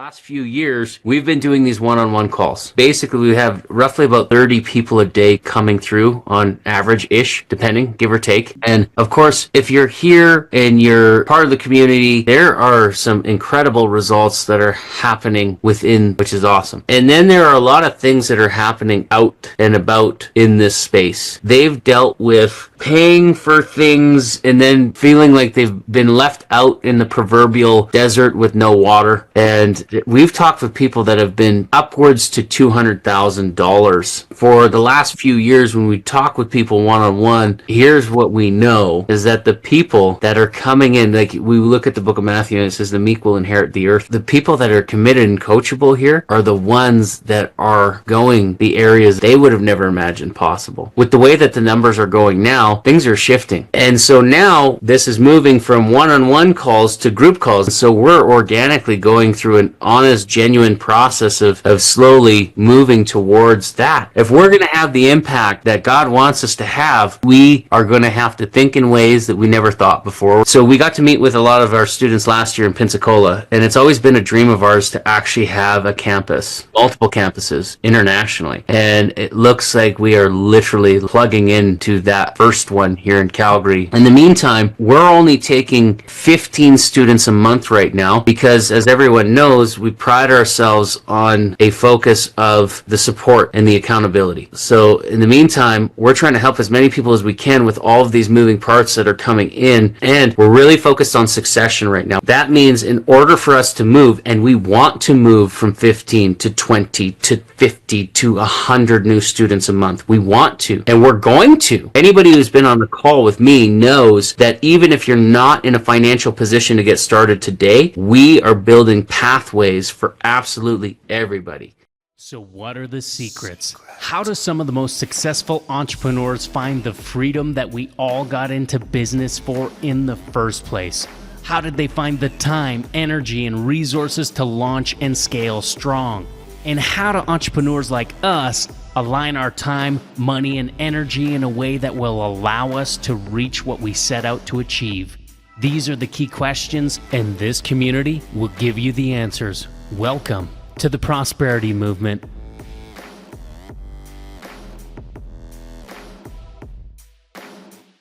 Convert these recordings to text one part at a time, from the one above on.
last few years, we've been doing these one-on-one calls. Basically, we have roughly about 30 people a day coming through on average-ish, depending, give or take. And of course, if you're here and you're part of the community, there are some incredible results that are happening within, which is awesome. And then there are a lot of things that are happening out and about in this space. They've dealt with paying for things and then feeling like they've been left out in the proverbial desert with no water. And we've talked with people that have been upwards to $200,000 for the last few years. When we talk with people one-on-one, here's what we know is that the people that are coming in, like we look at the book of Matthew and it says the meek will inherit the earth. The people that are committed and coachable here are the ones that are going the areas they would have never imagined possible. With the way that the numbers are going now, things are shifting. And so now this is moving from one-on-one calls to group calls. So we're organically going through an honest, genuine process of slowly moving towards that. If we're going to have the impact that God wants us to have, we are going to have to think in ways that we never thought before. So we got to meet with a lot of our students last year in Pensacola, and it's always been a dream of ours to actually have a campus, multiple campuses internationally. And it looks like we are literally plugging into that first one here in Calgary. In the meantime, we're only taking 15 students a month right now because, as everyone knows, we pride ourselves on a focus of the support and the accountability. So in the meantime, we're trying to help as many people as we can with all of these moving parts that are coming in, and we're really focused on succession right now. That means in order for us to move, and we want to move from 15 to 20 to 50 to 100 new students a month. We want to, and we're going to. Anybody who's been on the call with me knows that even if you're not in a financial position to get started today, we are building pathways for absolutely everybody. So what are the secrets? How do some of the most successful entrepreneurs find the freedom that we all got into business for in the first place? How did they find the time, energy, and resources to launch and scale strong? And how do entrepreneurs like us align our time, money, and energy in a way that will allow us to reach what we set out to achieve? These are the key questions, and this community will give you the answers. Welcome to the Prosperity Movement.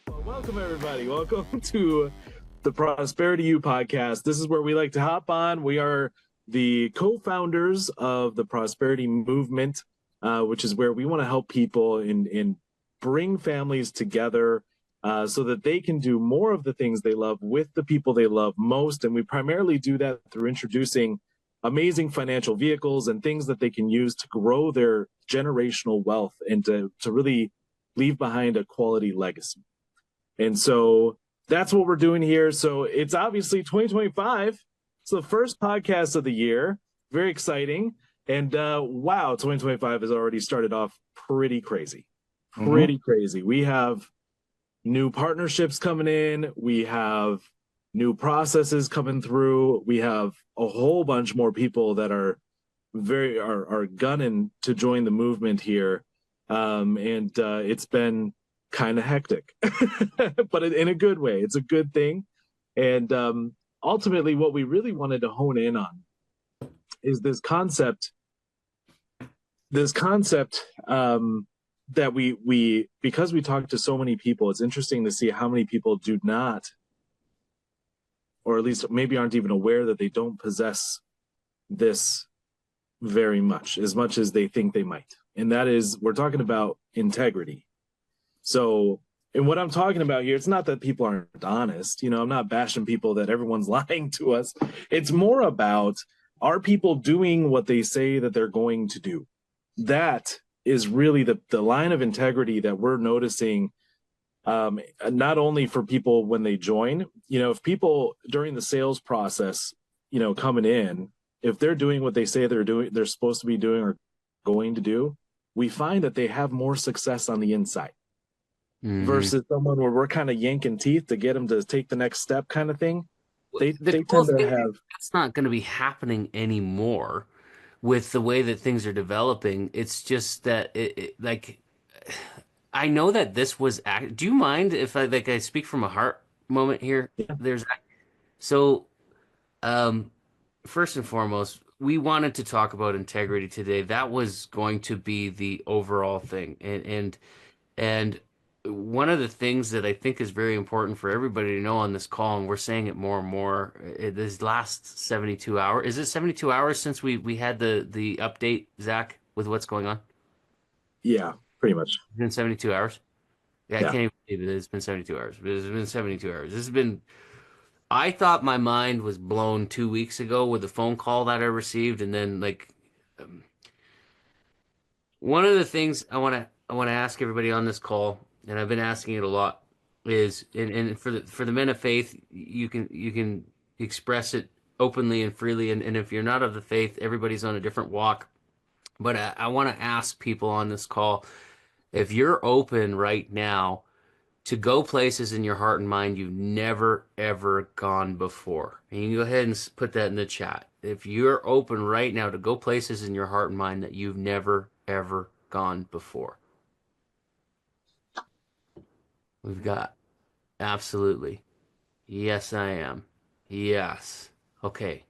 Well, welcome, everybody. Welcome to the Prosperity U podcast. This is where we like to hop on. We are the co-founders of the Prosperity Movement, which is where we want to help people and bring families together so that they can do more of the things they love with the people they love most. And we primarily do that through introducing amazing financial vehicles and things that they can use to grow their generational wealth and to really leave behind a quality legacy. And so that's what we're doing here. So it's obviously 2025. It's the first podcast of the year. Very exciting. And wow, 2025 has already started off pretty crazy. Pretty crazy. We have new partnerships coming in. We have new processes coming through. We have a whole bunch more people that are gunning to join the movement here. And it's been kind of hectic, but in a good way. It's a good thing. And ultimately, what we really wanted to hone in on is this concept that we because we talk to so many people, it's interesting to see how many people do not, or at least maybe aren't even aware that they don't possess this very much as they think they might. And that is, we're talking about integrity. So, and what I'm talking about here, it's not that people aren't honest. I'm not bashing people that everyone's lying to us. It's more about, are people doing what they say that they're going to do? That is really the line of integrity that we're noticing, not only for people when they join. If people during the sales process, coming in, if they're doing what they say they're supposed to be doing or going to do, we find that they have more success on the inside. Versus someone where we're kind of yanking teeth to get them to take the next step kind of thing. They tend to have... That's not going to be happening anymore with the way that things are developing. It's just that I know that this was... Do you mind if I speak from a heart moment here? Yeah. First and foremost, we wanted to talk about integrity today. That was going to be the overall thing. And one of the things that I think is very important for everybody to know on this call, and we're saying it more and more, this last 72 hours. Is it 72 hours since we had the update, Zach, with what's going on? Yeah, pretty much. It's been 72 hours. Yeah, I Yeah. can't even believe it. It's been 72 hours. It's been 72 hours. This has been, I thought my mind was blown 2 weeks ago with the phone call that I received, and then one of the things I want to ask everybody on this call, and I've been asking it a lot, is and for the men of faith, you can express it openly and freely, and if you're not of the faith, everybody's on a different walk. But I want to ask people on this call, if you're open right now to go places in your heart and mind you've never ever gone before. And you can go ahead and put that in the chat. If you're open right now to go places in your heart and mind that you've never ever gone before. We've got absolutely. Yes, I am. Yes. Okay.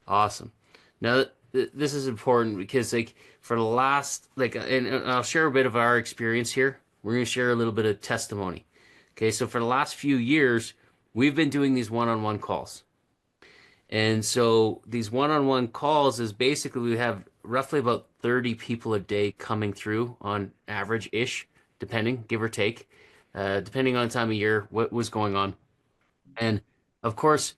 Awesome. Now, this is important because, like, for the last, and I'll share a bit of our experience here. We're going to share a little bit of testimony. Okay, so for the last few years, we've been doing these one-on-one calls. And so these one-on-one calls is basically we have roughly about 30 people a day coming through on average-ish, depending, give or take, depending on time of year, what was going on. And of course,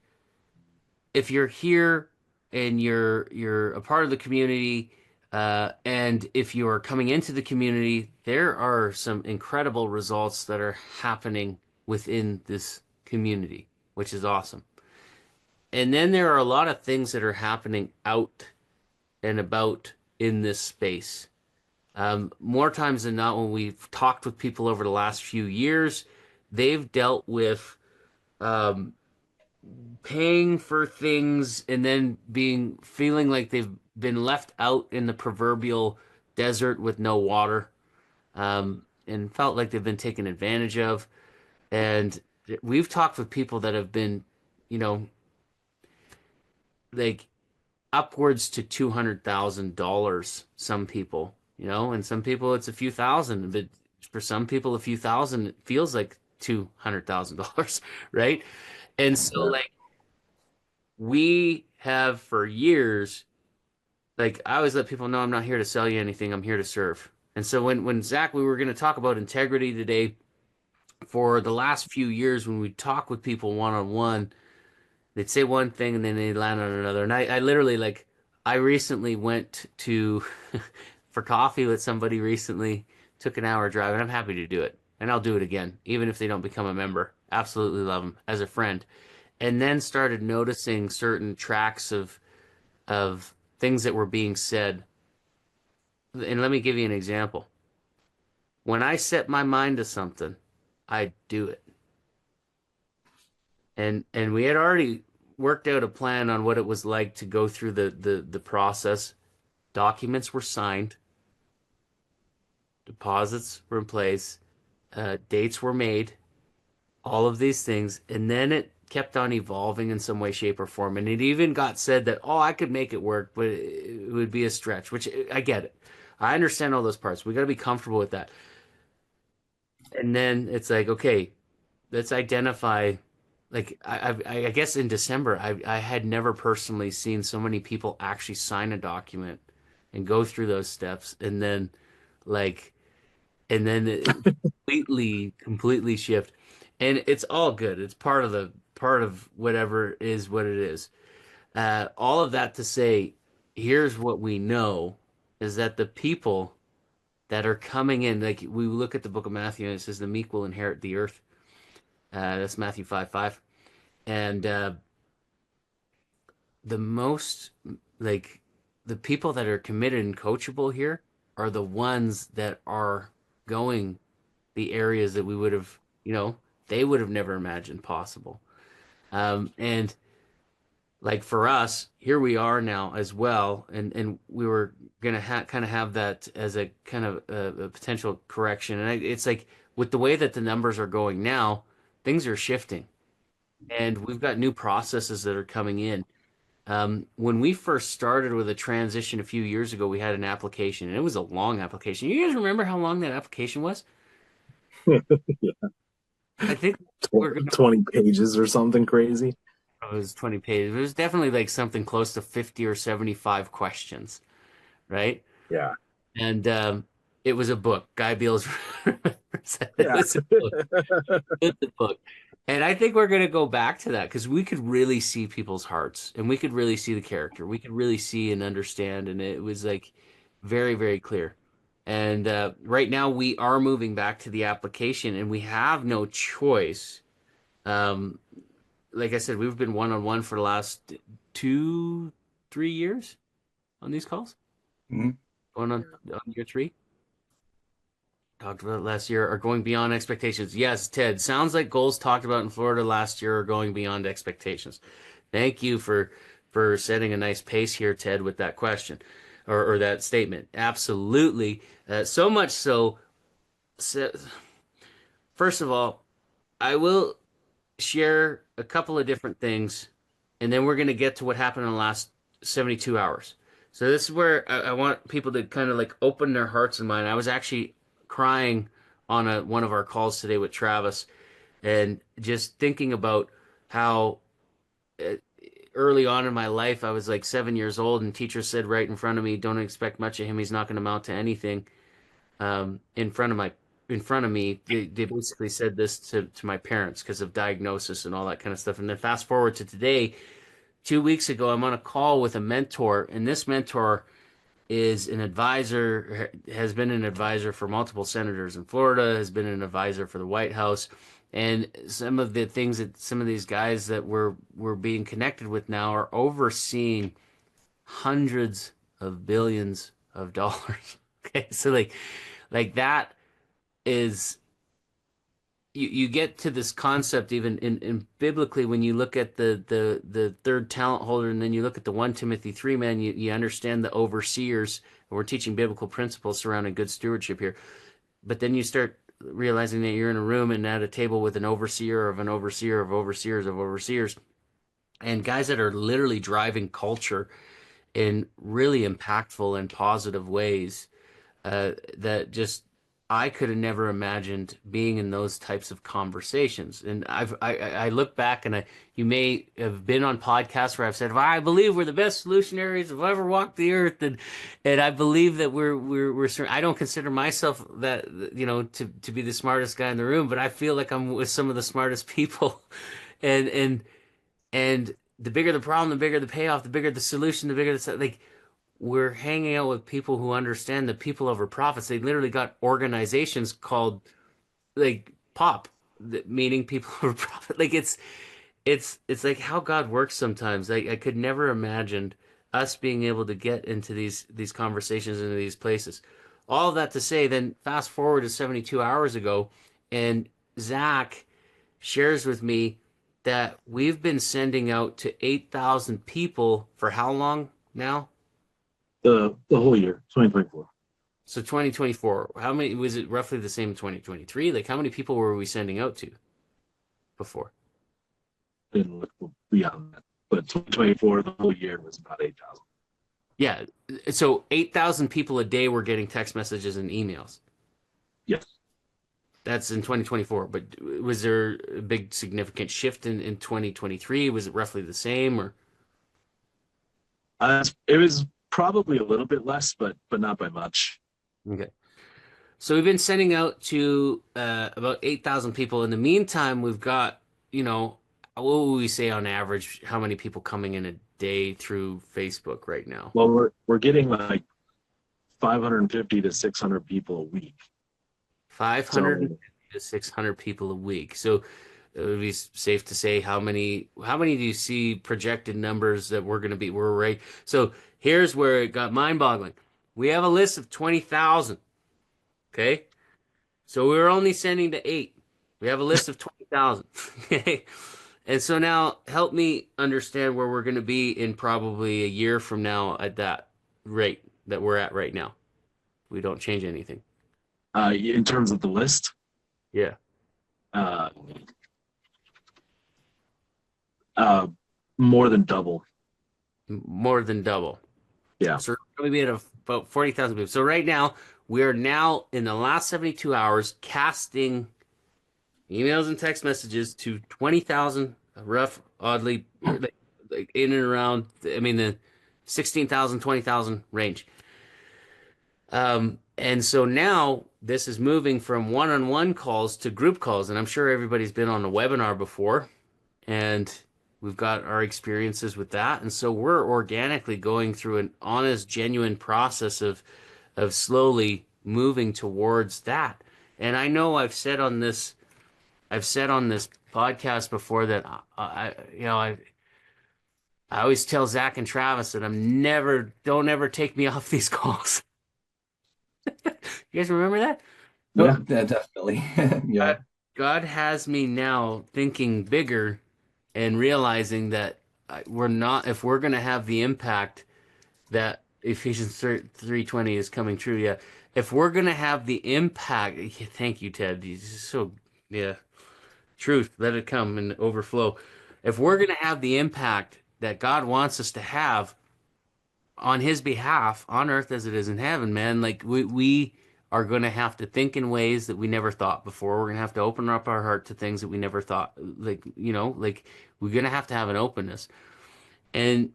if you're here and you're a part of the community, and if you are coming into the community, there are some incredible results that are happening within this community, which is awesome. And then there are a lot of things that are happening out and about in this space. More times than not, when we've talked with people over the last few years, they've dealt with paying for things and then feeling like they've been left out in the proverbial desert with no water, and felt like they've been taken advantage of. And we've talked with people that have been, you know, like upwards to $200,000. Some people, and some people it's a few thousand, but for some people, a few thousand it feels like $200,000, right? And so, Yeah. like, we have for years, like, I always let people know I'm not here to sell you anything. I'm here to serve. And so when Zach, we were going to talk about integrity today. For the last few years, when we talk with people one on one, they'd say one thing and then they'd land on another. And I literally, like, I recently went to for coffee with somebody recently, took an hour drive, and I'm happy to do it. And I'll do it again, even if they don't become a member. Absolutely love them as a friend. And then started noticing certain tracks of things that were being said. And let me give you an example. When I set my mind to something, I do it. And we had already worked out a plan on what it was like to go through the process. Documents were signed, deposits were in place, dates were made, all of these things, and then it kept on evolving in some way, shape, or form. And it even got said that, oh, I could make it work, but it would be a stretch, which I get it. I understand all those parts. We got to be comfortable with that. And then it's like, okay, let's identify. Like, I guess in December, I had never personally seen so many people actually sign a document and go through those steps, and then like, and then it completely shift. And it's all good. It's part of whatever is what it is. All of that to say, here's what we know is that the people that are coming in, like, we look at the book of Matthew and it says the meek will inherit the earth. That's Matthew 5:5. And the most, like, the people that are committed and coachable here are the ones that are going the areas that we would have, they would have never imagined possible. And like, for us, here we are now as well, and we were gonna kind of have that as a kind of a potential correction. And it's like, with the way that the numbers are going now, things are shifting, and we've got new processes that are coming in. When we first started with a transition a few years ago, we had an application, and it was a long application. You guys remember how long that application was? I think we're gonna. 20 pages or something crazy. It was 20 pages. It was definitely like something close to 50 or 75 questions, right? Yeah. And it was a book. Guy Beals said it Yeah. was a book. It's a book. And I think we're going to go back to that because we could really see people's hearts and we could really see the character. We could really see and understand. And it was like very, very clear. And right now we are moving back to the application and we have no choice. Um, like I said, we've been one on one for the last 2, 3 years on these calls. Mhm. Going on year three. Talked about last year are going beyond expectations. Yes, Ted. Sounds like goals talked about in Florida last year are going beyond expectations. Thank you for setting a nice pace here, Ted, with that question or that statement. Absolutely. So much so, so. First of all, I will share a couple of different things, and then we're going to get to what happened in the last 72 hours. So this is where I want people to kind of like open their hearts and mind. I was actually crying on one of our calls today with Travis, and just thinking about how uh, early on in my life I was like 7 years old, and teacher said right in front of me, "Don't expect much of him. He's not going to amount to anything." In front of me, they basically said this to my parents because of diagnosis and all that kind of stuff. And then fast forward to today, 2 weeks ago, I'm on a call with a mentor, and this mentor is an advisor, has been an advisor for multiple senators in Florida, has been an advisor for the White House. And some of the things that some of these guys that we're being connected with now are overseeing hundreds of billions of dollars. Okay, so like that is you get to this concept even in biblically when you look at the third talent holder and then you look at the 1 Timothy 3 man, you understand the overseers. And we're teaching biblical principles surrounding good stewardship here, but then you start realizing that you're in a room and at a table with an overseer of an overseer of overseers of overseers and guys that are literally driving culture in really impactful and positive ways that just I could have never imagined being in those types of conversations. And I look back and you may have been on podcasts where I've said, well, I believe we're the best solutionaries who've ever walked the earth, and I believe that we're I don't consider myself that to be the smartest guy in the room, but I feel like I'm with some of the smartest people, and and the bigger the problem, the bigger the payoff, the bigger the solution, the bigger the like we're hanging out with people who understand the people over profits. They literally got organizations called like POP, meaning people over profit. Like it's like how God works sometimes. I could never imagine us being able to get into these conversations into these places. All of that to say, then fast forward to 72 hours ago, and Zach shares with me that we've been sending out to 8,000 people for how long now? The whole year, 2024. So 2024, how many was it roughly the same in 2023? Like how many people were we sending out to before? Didn't look beyond that. But 2024, the whole year was about 8,000. Yeah. So 8,000 people a day were getting text messages and emails. Yes. That's in 2024. But was there a big significant shift in 2023? Was it roughly the same or? It was probably a little bit less, but not by much. Okay. So we've been sending out to about 8,000 people. In the meantime, we've got, what would we say on average, how many people coming in a day through Facebook right now? Well, we're getting like 550 to 600 people a week. 550 to 600 people a week. So it would be safe to say how many do you see projected numbers that we're right. So here's where it got mind-boggling. We have a list of 20,000. Okay. So we were only sending to 8. We have a list of 20,000. Okay. And so now help me understand where we're going to be in probably a year from now at that rate that we're at right now. We don't change anything. In terms of the list, Yeah. uh, more than double. more than double. Yeah. So we're going to be at about 40,000 people. So right now, we are now in the last 72 hours casting emails and text messages to 20,000, rough, oddly, like in and around, I mean, the 16,000, 20,000 range. And so now this is moving from one-on-one calls to group calls. And I'm sure everybody's been on a webinar before, and we've got our experiences with that. And so we're organically going through an honest, genuine process of slowly moving towards that. And I know I've said on this podcast before that I always tell Zach and Travis that don't ever take me off these calls. You guys remember that? Yeah, definitely. Yeah. God has me now thinking bigger and realizing that we're not, if we're going to have the impact that Ephesians 3:20 is coming true. Yeah. If we're going to have the impact, thank you, Ted. He's so, yeah, truth, let it come and overflow. If we're going to have the impact that God wants us to have on his behalf on earth as it is in heaven, man, like we are going to have to think in ways that we never thought before. We're going to have to open up our heart to things that we never thought, like, like we're going to have an openness. And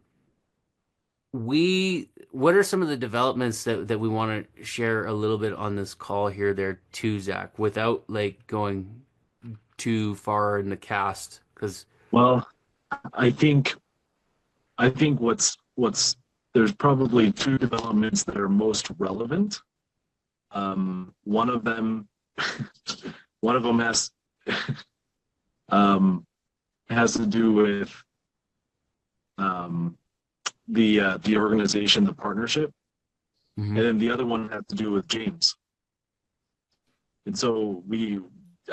what are some of the developments that we want to share a little bit on this call here there too, Zach, without like going too far in the cast? Because Well, I think what's there's probably two developments that are most relevant. One of them one of them has to do with the organization, the partnership, and then the other one has to do with games. And so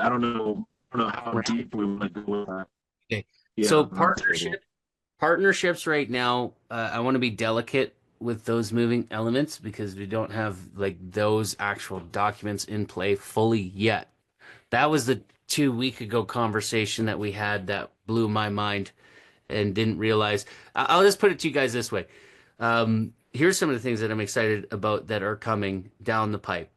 I don't know how deep we want to go with that. okay. Yeah, So partnerships right now, I want to be delicate with those moving elements because we don't have like those actual documents in play fully yet. That was the 2 week ago conversation that we had that blew my mind and didn't realize. I'll just put it to you guys this way. Here's some of the things that I'm excited about that are coming down the pipe.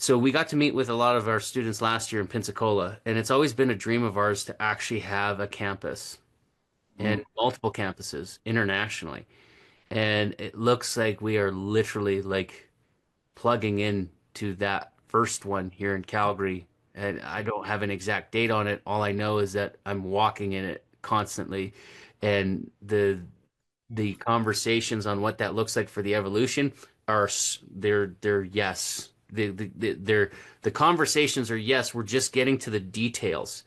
So we got to meet with a lot of our students last year in Pensacola, and it's always been a dream of ours to actually have a campus and multiple campuses internationally. And it looks like we are literally like plugging in to that first one here in Calgary. And I don't have an exact date on it. All I know is that I'm walking in it constantly. And the conversations on what that looks like for the evolution are they're yes. The conversations are yes. We're just getting to the details,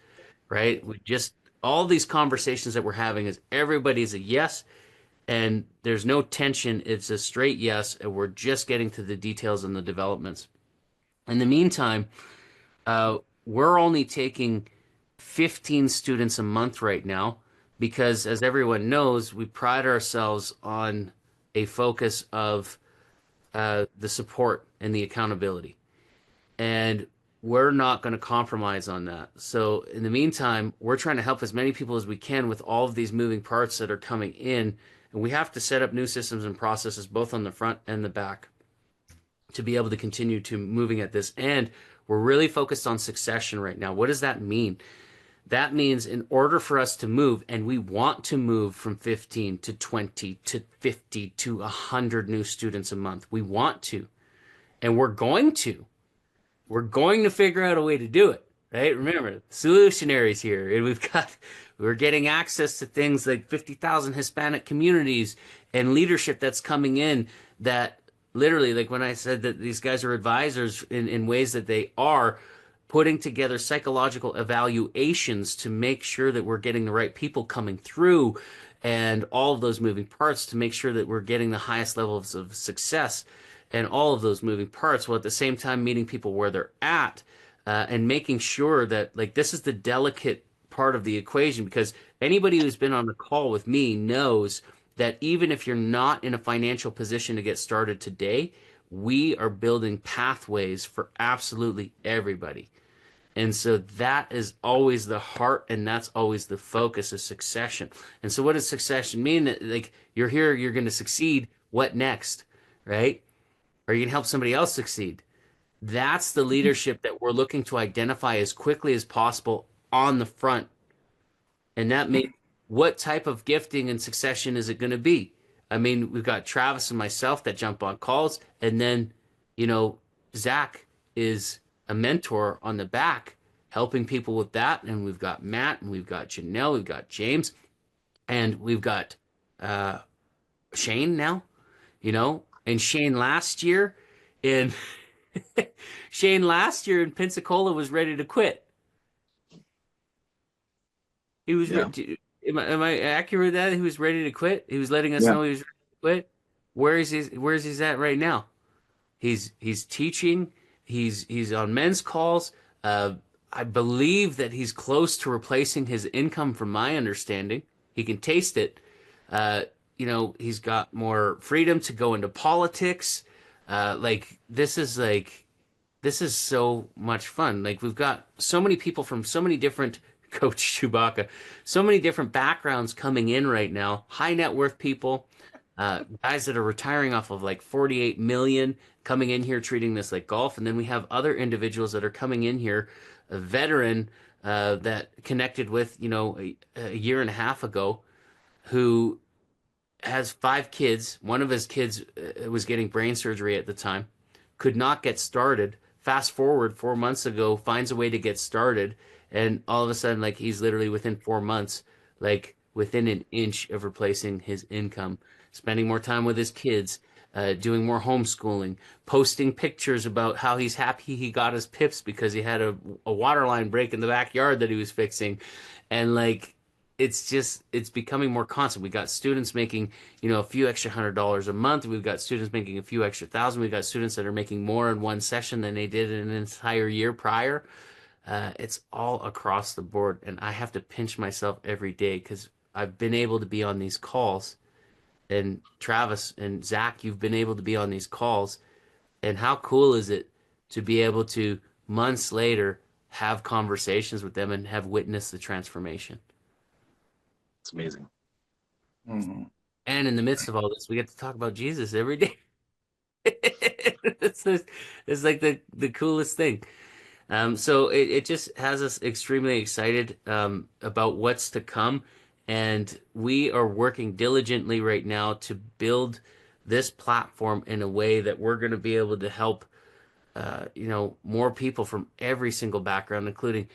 right? We just all these conversations that we're having is everybody's a yes, and there's no tension. It's a straight yes, and we're just getting to the details and the developments. In the meantime, we're only taking 15 students a month right now because, as everyone knows, we pride ourselves on a focus of the support and the accountability. And we're not going to compromise on that. So in the meantime, we're trying to help as many people as we can with all of these moving parts that are coming in. And we have to set up new systems and processes both on the front and the back to be able to continue to moving at this. And we're really focused on succession right now. What does that mean? That means in order for us to move, and we want to move from 15 to 20 to 50 to 100 new students a month. We want to, and we're going to. We're going to figure out a way to do it, right? Remember, solutionaries here, and we're getting access to things like 50,000 Hispanic communities and leadership that's coming in that literally, like when I said that these guys are advisors in ways that they are putting together psychological evaluations to make sure that we're getting the right people coming through and all of those moving parts to make sure that we're getting the highest levels of success and all of those moving parts, while at the same time meeting people where they're at and making sure that like this is the delicate part of the equation, because anybody who's been on the call with me knows that even if you're not in a financial position to get started today, we are building pathways for absolutely everybody. And so that is always the heart, and that's always the focus of succession. And so what does succession mean? Like you're here, you're going to succeed. What next? Right? Are you going to help somebody else succeed? That's the leadership that we're looking to identify as quickly as possible on the front. And that means what type of gifting and succession is it going to be? I mean, we've got Travis and myself that jump on calls, and then, you know, Zach is a mentor on the back, helping people with that. And we've got Matt, and we've got Janelle, we've got James, and we've got uh, Shane now, you know, and Shane last year in Shane last year in Pensacola was ready to quit. He was Yeah. am I accurate with that? He was ready to quit. He was letting us Yeah. know he was ready to quit. Where's he at right now? He's teaching. He's on men's calls. Uh, I believe that he's close to replacing his income, from my understanding. He can taste it. Uh, he's got more freedom to go into politics. This is so much fun. Like we've got so many people from so many different Coach Chewbacca, so many different backgrounds coming in right now. High net worth people, guys that are retiring off of like 48 million, coming in here treating this like golf, and then we have other individuals that are coming in here, a veteran that connected with a year and a half ago, who has 5 kids. One of his kids was getting brain surgery at the time, could not get started. Fast forward 4 months ago, finds a way to get started, and all of a sudden, like he's literally within 4 months, like within an inch of replacing his income, spending more time with his kids, doing more homeschooling, posting pictures about how he's happy he got his pips because he had a water line break in the backyard that he was fixing, and like it's becoming more constant. We got students making, a few extra $100 a month. We've got students making a few extra thousand. We've got students that are making more in one session than they did in an entire year prior. It's all across the board, and I have to pinch myself every day because I've been able to be on these calls, and Travis and Zach, you've been able to be on these calls, and how cool is it to be able to months later have conversations with them and have witnessed the transformation? It's amazing. Mhm. And in the midst of all this, we get to talk about Jesus every day. It's like the coolest thing. So it just has us extremely excited about what's to come. And we are working diligently right now to build this platform in a way that we're going to be able to help more people from every single background, including,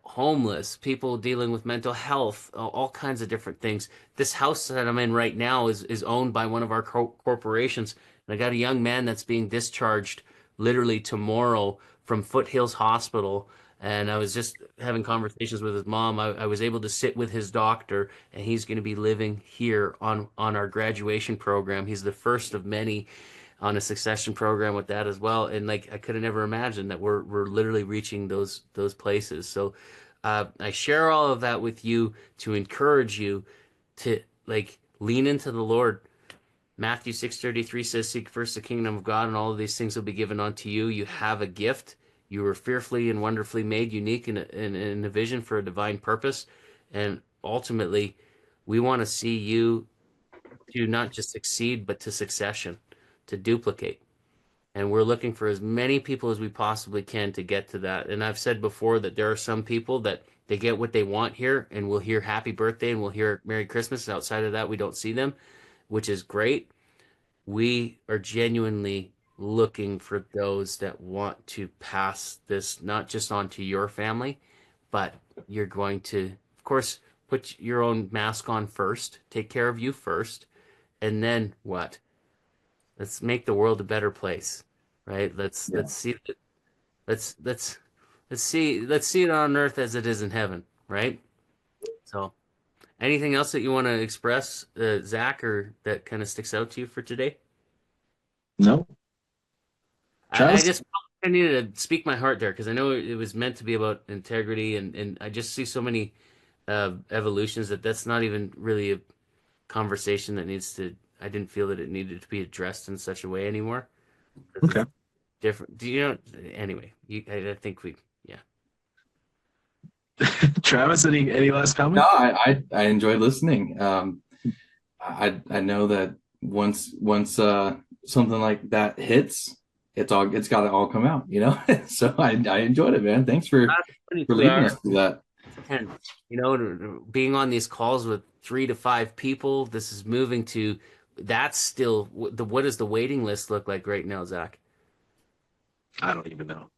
homeless, people dealing with mental health, all kinds of different things. This house that I'm in right now is owned by one of our corporations. And I got a young man that's being discharged literally tomorrow from Foothills Hospital. And I was just having conversations with his mom. I was able to sit with his doctor, and he's going to be living here on our graduation program. He's the first of many on a succession program with that as well. And like I could have never imagined that we're literally reaching those places. So I share all of that with you to encourage you to like lean into the Lord. Matthew 6:33 says, "Seek first the kingdom of God, and all of these things will be given unto you." You have a gift. You were fearfully and wonderfully made, unique in a vision for a divine purpose. And ultimately, we want to see you to not just succeed, but to succession, to duplicate. And we're looking for as many people as we possibly can to get to that. And I've said before that there are some people that they get what they want here, and we'll hear happy birthday and we'll hear Merry Christmas. Outside of that, we don't see them, which is great. We are genuinely looking for those that want to pass this not just onto your family, but you're going to, of course, put your own mask on first, take care of you first, and then what? Let's make the world a better place, right? Let's Yeah. let's see let's see it on earth as it is in heaven, right? So, anything else that you want to express, Zach, or that kind of sticks out to you for today? No, I Travis? just felt like I needed to speak my heart there because I know it was meant to be about integrity, and I just see so many evolutions that's not even really a conversation that needs to. I didn't feel that it needed to be addressed in such a way anymore because Okay. it's different. Do you know? Anyway, I think we, yeah. Travis, any last No, comment? I enjoyed listening. I know that once something like that hits, it's got to all come out, you know. So I enjoyed it, man. Thanks for Last 22 leading hours, us through that. and being on these calls with 3 to 5 people, this is moving to. That's still what does the waiting list look like right now, Zach? I don't even know.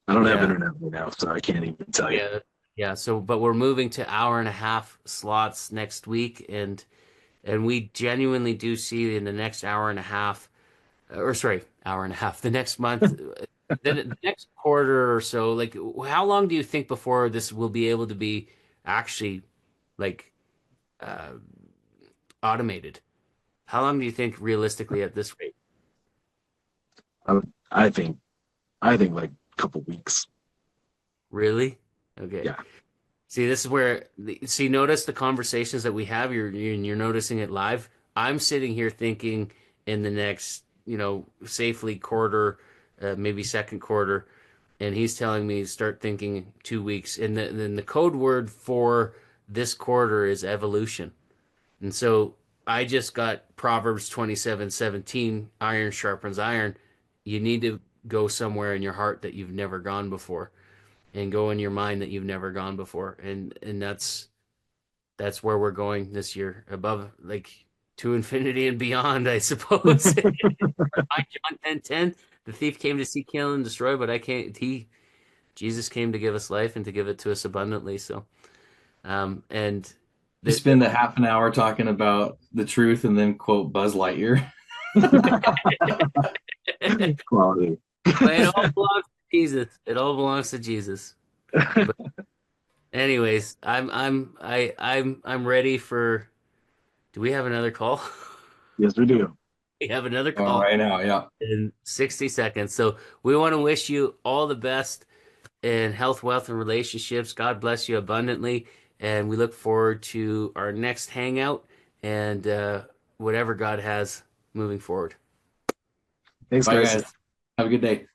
I don't have Yeah. internet right now, so I can't even tell you. Yeah, yeah. So, but we're moving to hour-and-a-half slots next week, and we genuinely do see in the next hour and a half, or sorry, hour and a half, the next month, the next quarter or so. Like, how long do you think before this will be able to be actually like uh, automated? How long do you think realistically at this rate? I think like a couple weeks. Really? Okay. Yeah. See, this is where see, notice the conversations that we have. You're noticing it live. I'm sitting here thinking in the next, safely quarter, maybe second quarter, and he's telling me to start thinking 2 weeks. And then the code word for this quarter is evolution. And so I just got Proverbs 27:17, iron sharpens iron. You need to go somewhere in your heart that you've never gone before and go in your mind that you've never gone before. And that's where we're going this year, above like to infinity and beyond, I suppose. John 10:10, the thief came to seek, kill, and destroy, but I can't Jesus came to give us life and to give it to us abundantly. So and You the, spend a half an hour talking about the truth and then quote Buzz Lightyear. Quality. but it all belongs to Jesus. It all belongs to Jesus. But anyways, I'm ready for. Do we have another call? Yes, we do. We have another Oh, call right now, yeah. in 60 seconds. So we want to wish you all the best in health, wealth, and relationships. God bless you abundantly. And we look forward to our next hangout and whatever God has moving forward. Thanks, Bye, guys. guys. Have a good day.